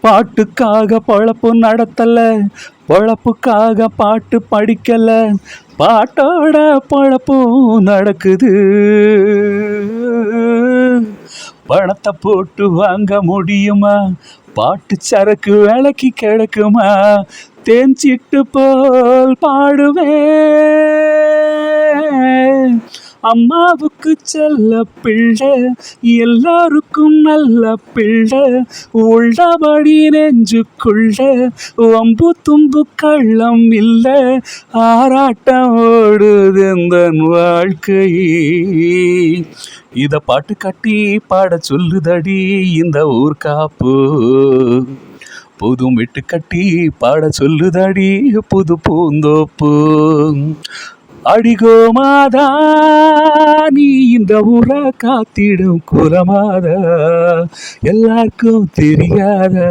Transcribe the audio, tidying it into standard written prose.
பாட்டுக்காக பொழப்பு நடத்தல, பொழப்புக்காக பாட்டு படிக்கல, பாட்டோட பொழப்பும் நடக்குது. பணத்தை போட்டு வாங்க முடியுமா? பாட்டு சரக்கு விலைக்கு கிடைக்குமா? தேஞ்சிட்டு போல் பாடுவேன். அம்மாவுக்கு செல்ல பிள்ளை, எல்லாருக்கும் நல்ல பிள்ளை, உள்ளபடி நெஞ்சுக்குள்ள வம்பு தும்பு கள்ளம் இல்லை, ஆராட்டம் ஓடுது இந்த வாழ்க்கை. இத பாட்டு கட்டி பாட சொல்லுதடி இந்த ஊர் காப்பு, புது மெட்டு கட்டி பாட சொல்லுதடி புது பூந்தோப்பு. அடிகோ மாதா நீ இந்த ஊரை காத்திடும் குலமாதா, எல்லாருக்கும் தெரியாதா